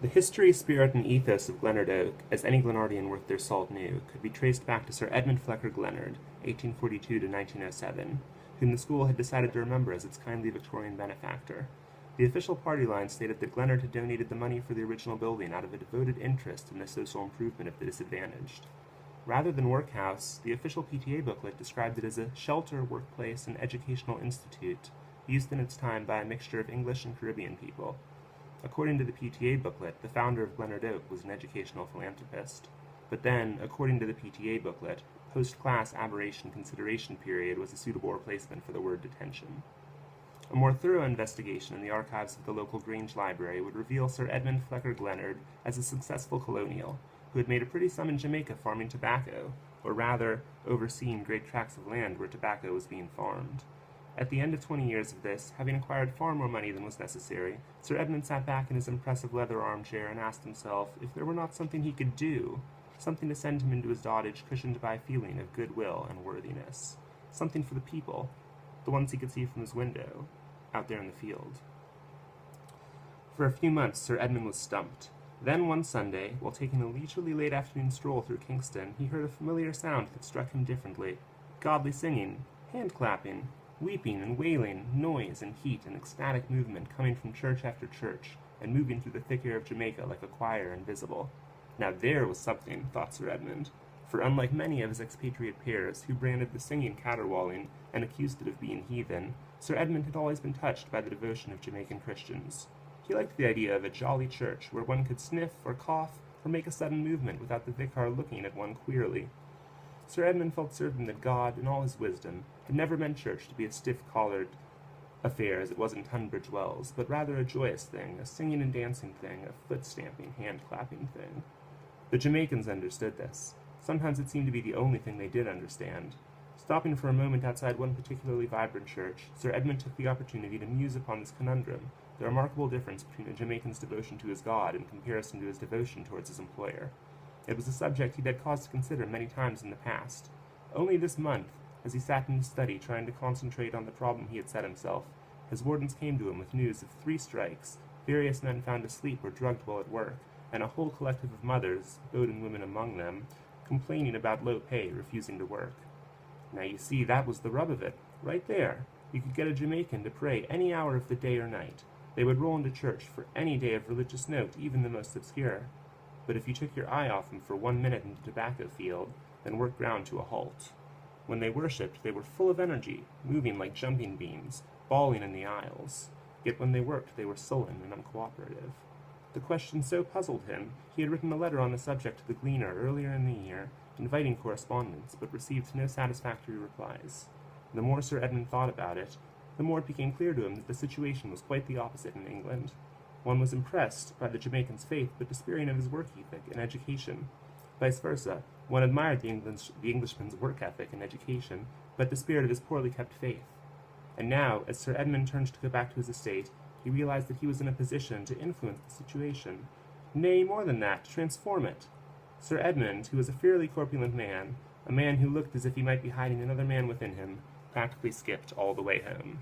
The history, spirit, and ethos of Glehnard Oak, as any Glenardian worth their salt knew, could be traced back to Sir Edmund Flecker Glehnard, 1842 to 1907, whom the school had decided to remember as its kindly Victorian benefactor. The official party line stated that Glehnard had donated the money for the original building out of a devoted interest in the social improvement of the disadvantaged. Rather than workhouse, the official PTA booklet described it as a shelter, workplace, and educational institute, used in its time by a mixture of English and Caribbean people. According to the PTA booklet, the founder of Glehnard Oak was an educational philanthropist. But then, according to the PTA booklet, post-class aberration consideration period was a suitable replacement for the word detention. A more thorough investigation in the archives of the local Grange Library would reveal Sir Edmund Flecker Glehnard as a successful colonial, who had made a pretty sum in Jamaica farming tobacco, or rather, overseeing great tracts of land where tobacco was being farmed. At the end of 20 years of this, having acquired far more money than was necessary, Sir Edmund sat back in his impressive leather armchair and asked himself if there were not something he could do, something to send him into his dotage cushioned by a feeling of goodwill and worthiness, something for the people, the ones he could see from his window, out there in the field. For a few months, Sir Edmund was stumped. Then one Sunday, while taking a leisurely late afternoon stroll through Kingston, he heard a familiar sound that struck him differently. Godly singing, hand-clapping, weeping and wailing, noise and heat and ecstatic movement coming from church after church, and moving through the thick air of Jamaica like a choir invisible. Now there was something, thought Sir Edmund, for unlike many of his expatriate peers, who branded the singing caterwauling and accused it of being heathen, Sir Edmund had always been touched by the devotion of Jamaican Christians. He liked the idea of a jolly church where one could sniff or cough or make a sudden movement without the vicar looking at one queerly. Sir Edmund felt certain that God, in all his wisdom, had never meant church to be a stiff-collared affair as it was in Tunbridge Wells, but rather a joyous thing, a singing and dancing thing, a foot-stamping, hand-clapping thing. The Jamaicans understood this. Sometimes it seemed to be the only thing they did understand. Stopping for a moment outside one particularly vibrant church, Sir Edmund took the opportunity to muse upon this conundrum, the remarkable difference between a Jamaican's devotion to his God in comparison to his devotion towards his employer. It was a subject he'd had cause to consider many times in the past. Only this month, as he sat in his study trying to concentrate on the problem he had set himself, his wardens came to him with news of 3 strikes, various men found asleep or drugged while at work, and a whole collective of mothers, Bowden women among them, complaining about low pay, refusing to work. Now you see, that was the rub of it, right there. You could get a Jamaican to pray any hour of the day or night. They would roll into church for any day of religious note, even the most obscure. But if you took your eye off them for 1 minute in the tobacco field, then work ground to a halt. When they worshipped, they were full of energy, moving like jumping beans, bawling in the aisles. Yet when they worked, they were sullen and uncooperative. The question so puzzled him, he had written a letter on the subject to the Gleaner earlier in the year, inviting correspondence, but received no satisfactory replies. The more Sir Edmund thought about it, the more it became clear to him that the situation was quite the opposite in England. One was impressed by the Jamaican's faith, but despairing of his work ethic and education. Vice versa, one admired the Englishman's work ethic and education, but despaired of his poorly kept faith. And now, as Sir Edmund turned to go back to his estate, he realized that he was in a position to influence the situation. Nay, more than that, to transform it. Sir Edmund, who was a fairly corpulent man, a man who looked as if he might be hiding another man within him, practically skipped all the way home.